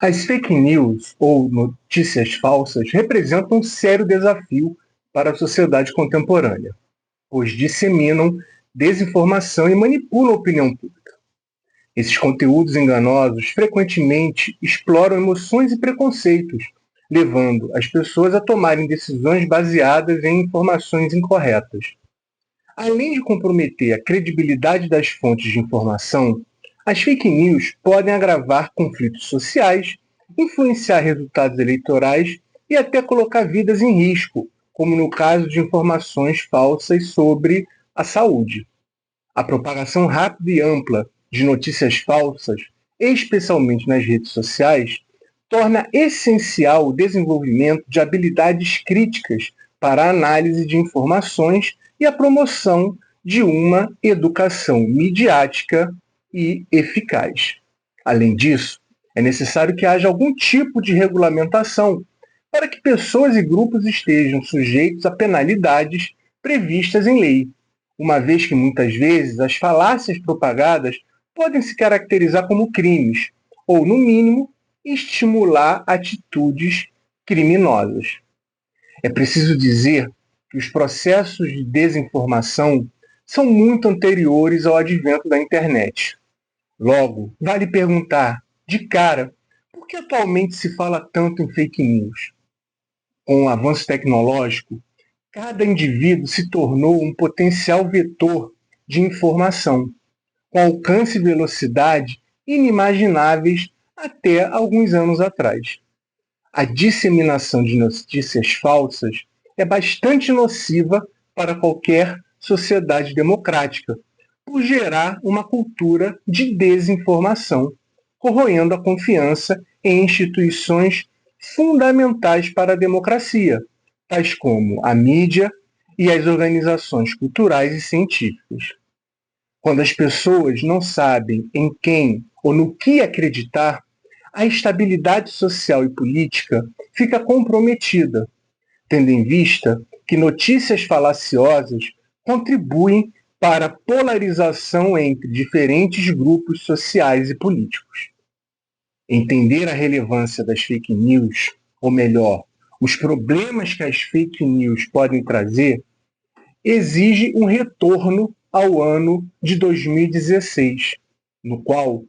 As fake news ou notícias falsas representam um sério desafio para a sociedade contemporânea, pois disseminam desinformação e manipulam a opinião pública. Esses conteúdos enganosos frequentemente exploram emoções e preconceitos, levando as pessoas a tomarem decisões baseadas em informações incorretas. Além de comprometer a credibilidade das fontes de informação, as fake news podem agravar conflitos sociais, influenciar resultados eleitorais e até colocar vidas em risco, como no caso de informações falsas sobre a saúde. A propagação rápida e ampla de notícias falsas, especialmente nas redes sociais, torna essencial o desenvolvimento de habilidades críticas para a análise de informações e a promoção de uma educação midiática e eficaz. Além disso, é necessário que haja algum tipo de regulamentação para que pessoas e grupos estejam sujeitos a penalidades previstas em lei, uma vez que muitas vezes as falácias propagadas podem se caracterizar como crimes, ou, no mínimo, estimular atitudes criminosas. É preciso dizer que os processos de desinformação são muito anteriores ao advento da internet. Logo, vale perguntar, de cara, por que atualmente se fala tanto em fake news? Com o avanço tecnológico, cada indivíduo se tornou um potencial vetor de informação, com alcance e velocidade inimagináveis até alguns anos atrás. A disseminação de notícias falsas é bastante nociva para qualquer sociedade democrática, por gerar uma cultura de desinformação, corroendo a confiança em instituições fundamentais para a democracia, tais como a mídia e as organizações culturais e científicas. Quando as pessoas não sabem em quem ou no que acreditar, a estabilidade social e política fica comprometida, tendo em vista que notícias falaciosas contribuem para a polarização entre diferentes grupos sociais e políticos. Entender a relevância das fake news, ou melhor, os problemas que as fake news podem trazer, exige um retorno ao ano de 2016, no qual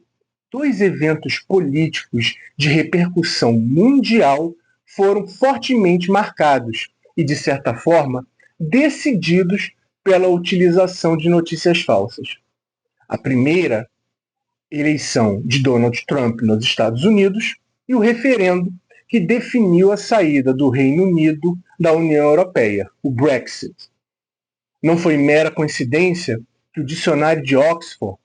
dois eventos políticos de repercussão mundial foram fortemente marcados e, de certa forma, decididos pela utilização de notícias falsas. A primeira, eleição de Donald Trump nos Estados Unidos, e o referendo que definiu a saída do Reino Unido da União Europeia, o Brexit. Não foi mera coincidência que o dicionário de Oxford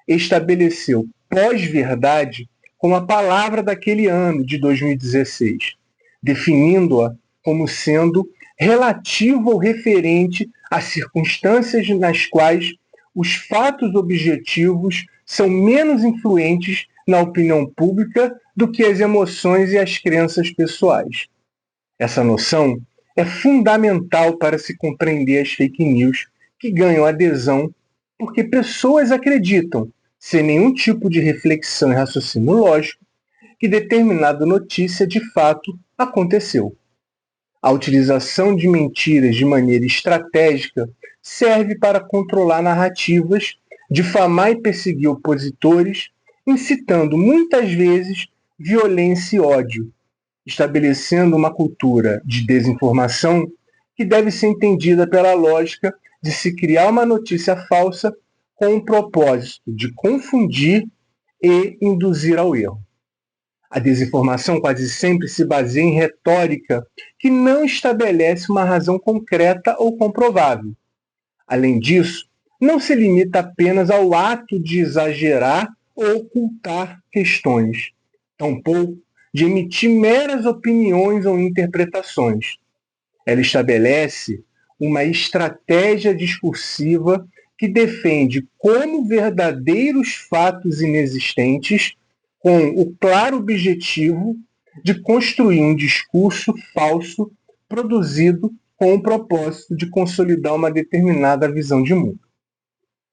estabeleceu pós-verdade como a palavra daquele ano de 2016, definindo-a como sendo relativo ou referente a circunstâncias nas quais os fatos objetivos são menos influentes na opinião pública do que as emoções e as crenças pessoais. Essa noção é fundamental para se compreender as fake news que ganham adesão porque pessoas acreditam, sem nenhum tipo de reflexão e raciocínio lógico, que determinada notícia de fato aconteceu. A utilização de mentiras de maneira estratégica serve para controlar narrativas, difamar e perseguir opositores, incitando muitas vezes violência e ódio, estabelecendo uma cultura de desinformação que deve ser entendida pela lógica de se criar uma notícia falsa com o propósito de confundir e induzir ao erro. A desinformação quase sempre se baseia em retórica que não estabelece uma razão concreta ou comprovável. Além disso, não se limita apenas ao ato de exagerar ou ocultar questões, tampouco de emitir meras opiniões ou interpretações. Ela estabelece uma estratégia discursiva que defende como verdadeiros fatos inexistentes, com o claro objetivo de construir um discurso falso produzido com o propósito de consolidar uma determinada visão de mundo.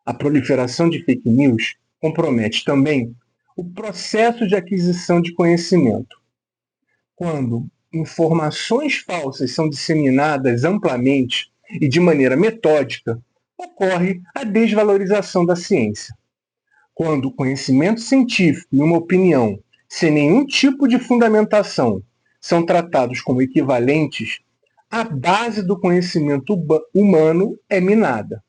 A proliferação de fake news compromete também o processo de aquisição de conhecimento. Quando informações falsas são disseminadas amplamente e de maneira metódica, ocorre a desvalorização da ciência. Quando o conhecimento científico e uma opinião, sem nenhum tipo de fundamentação, são tratados como equivalentes, a base do conhecimento humano é minada.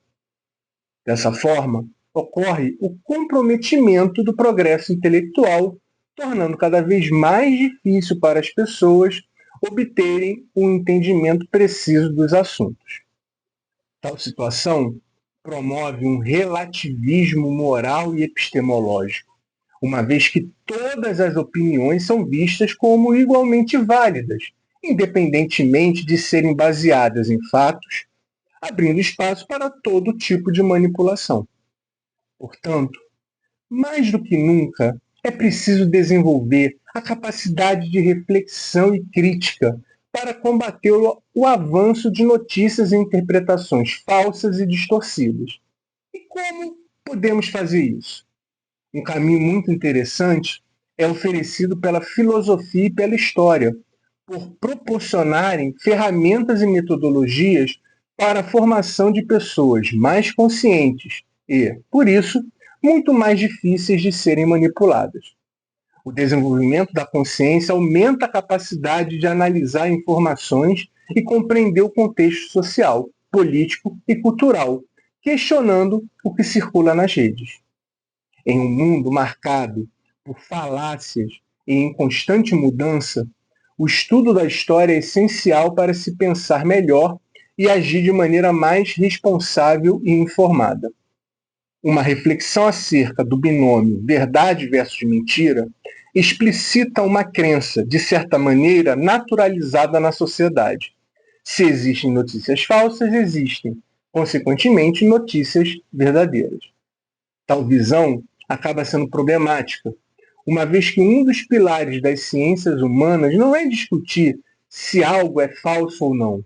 Dessa forma, ocorre o comprometimento do progresso intelectual, tornando cada vez mais difícil para as pessoas obterem um entendimento preciso dos assuntos. Tal situação promove um relativismo moral e epistemológico, uma vez que todas as opiniões são vistas como igualmente válidas, independentemente de serem baseadas em fatos, abrindo espaço para todo tipo de manipulação. Portanto, mais do que nunca, é preciso desenvolver a capacidade de reflexão e crítica para combater o avanço de notícias e interpretações falsas e distorcidas. E como podemos fazer isso? Um caminho muito interessante é oferecido pela filosofia e pela história, por proporcionarem ferramentas e metodologias para a formação de pessoas mais conscientes e, por isso, muito mais difíceis de serem manipuladas. O desenvolvimento da consciência aumenta a capacidade de analisar informações e compreender o contexto social, político e cultural, questionando o que circula nas redes. Em um mundo marcado por falácias e em constante mudança, o estudo da história é essencial para se pensar melhor e agir de maneira mais responsável e informada. Uma reflexão acerca do binômio verdade versus mentira explicita uma crença, de certa maneira, naturalizada na sociedade. Se existem notícias falsas, existem, consequentemente, notícias verdadeiras. Tal visão acaba sendo problemática, uma vez que um dos pilares das ciências humanas não é discutir se algo é falso ou não,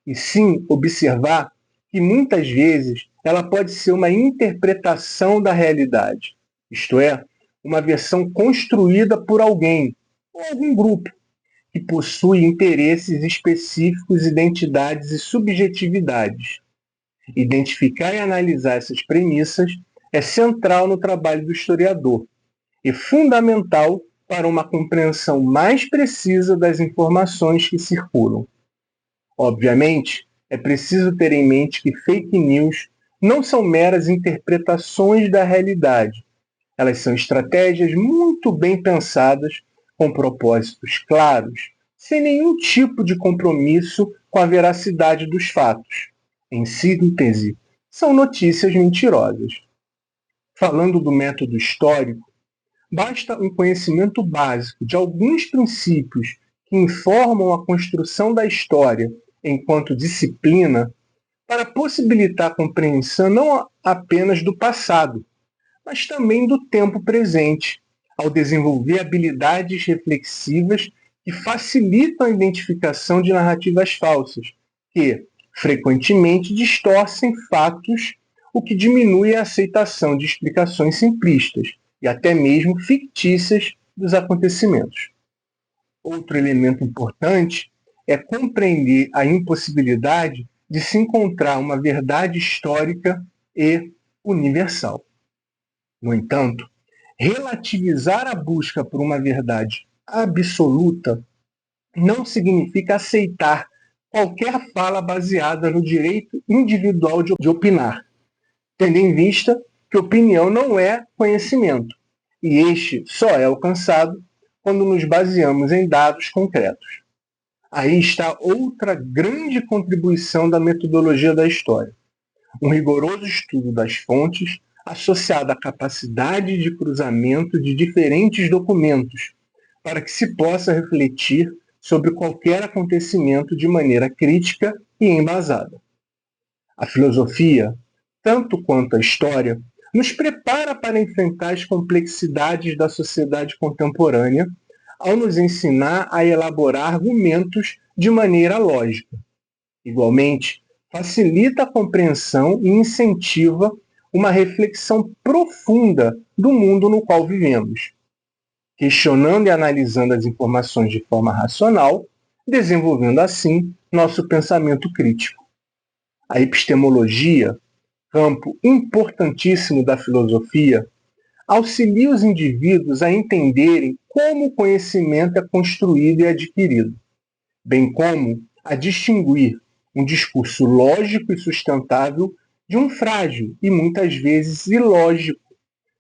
e sim observar que muitas vezes ela pode ser uma interpretação da realidade, isto é, uma versão construída por alguém ou algum grupo que possui interesses específicos, identidades e subjetividades. Identificar e analisar essas premissas é central no trabalho do historiador e fundamental para uma compreensão mais precisa das informações que circulam. Obviamente, é preciso ter em mente que fake news não são meras interpretações da realidade. Elas são estratégias muito bem pensadas, com propósitos claros, sem nenhum tipo de compromisso com a veracidade dos fatos. Em síntese, são notícias mentirosas. Falando do método histórico, basta um conhecimento básico de alguns princípios que informam a construção da história enquanto disciplina para possibilitar a compreensão não apenas do passado, mas também do tempo presente, ao desenvolver habilidades reflexivas que facilitam a identificação de narrativas falsas, que frequentemente distorcem fatos, o que diminui a aceitação de explicações simplistas e até mesmo fictícias dos acontecimentos. Outro elemento importante é compreender a impossibilidade de se encontrar uma verdade histórica e universal. No entanto, relativizar a busca por uma verdade absoluta não significa aceitar qualquer fala baseada no direito individual de opinar, tendo em vista que opinião não é conhecimento, e este só é alcançado quando nos baseamos em dados concretos. Aí está outra grande contribuição da metodologia da história, um rigoroso estudo das fontes associado à capacidade de cruzamento de diferentes documentos, para que se possa refletir sobre qualquer acontecimento de maneira crítica e embasada. A filosofia, tanto quanto a história, nos prepara para enfrentar as complexidades da sociedade contemporânea ao nos ensinar a elaborar argumentos de maneira lógica. Igualmente, facilita a compreensão e incentiva uma reflexão profunda do mundo no qual vivemos, questionando e analisando as informações de forma racional, desenvolvendo assim nosso pensamento crítico. A epistemologia, campo importantíssimo da filosofia, auxilia os indivíduos a entenderem como o conhecimento é construído e adquirido, bem como a distinguir um discurso lógico e sustentável de um frágil e muitas vezes ilógico,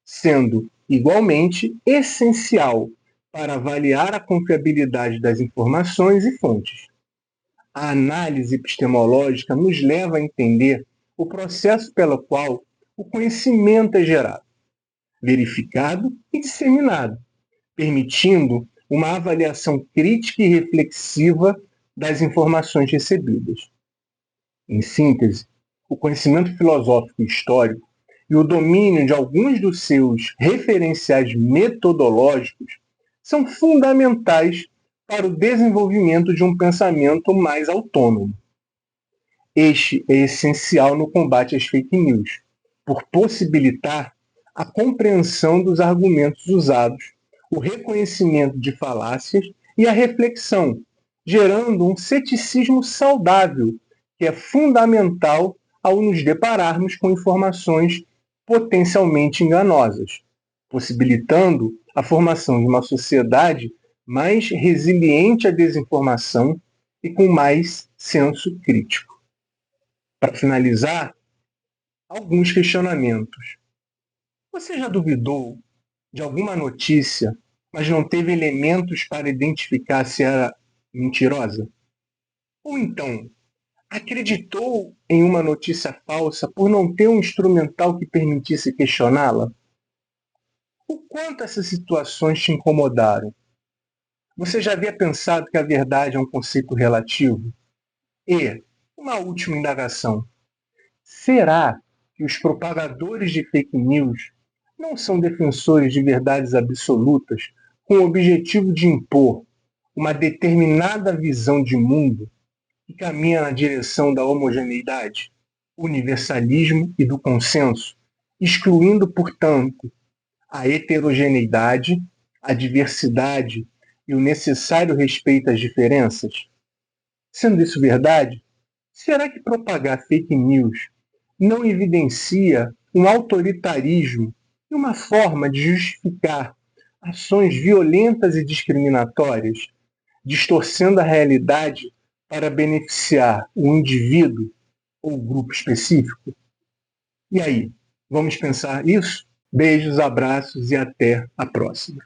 sendo igualmente essencial para avaliar a confiabilidade das informações e fontes. A análise epistemológica nos leva a entender o processo pelo qual o conhecimento é gerado, verificado e disseminado, permitindo uma avaliação crítica e reflexiva das informações recebidas. Em síntese, o conhecimento filosófico e histórico e o domínio de alguns dos seus referenciais metodológicos são fundamentais para o desenvolvimento de um pensamento mais autônomo. Este é essencial no combate às fake news, por possibilitar a compreensão dos argumentos usados, o reconhecimento de falácias e a reflexão, gerando um ceticismo saudável, que é fundamental ao nos depararmos com informações potencialmente enganosas, possibilitando a formação de uma sociedade mais resiliente à desinformação e com mais senso crítico. Para finalizar, alguns questionamentos. Você já duvidou de alguma notícia, mas não teve elementos para identificar se era mentirosa? Ou então, acreditou em uma notícia falsa por não ter um instrumental que permitisse questioná-la? O quanto essas situações te incomodaram? Você já havia pensado que a verdade é um conceito relativo? E, uma última indagação, será que os propagadores de fake news não são defensores de verdades absolutas com o objetivo de impor uma determinada visão de mundo que caminha na direção da homogeneidade, universalismo e do consenso, excluindo, portanto, a heterogeneidade, a diversidade e o necessário respeito às diferenças? Sendo isso verdade, será que propagar fake news não evidencia um autoritarismo e uma forma de justificar ações violentas e discriminatórias, distorcendo a realidade para beneficiar um indivíduo ou grupo específico? E aí, vamos pensar isso? Beijos, abraços e até a próxima.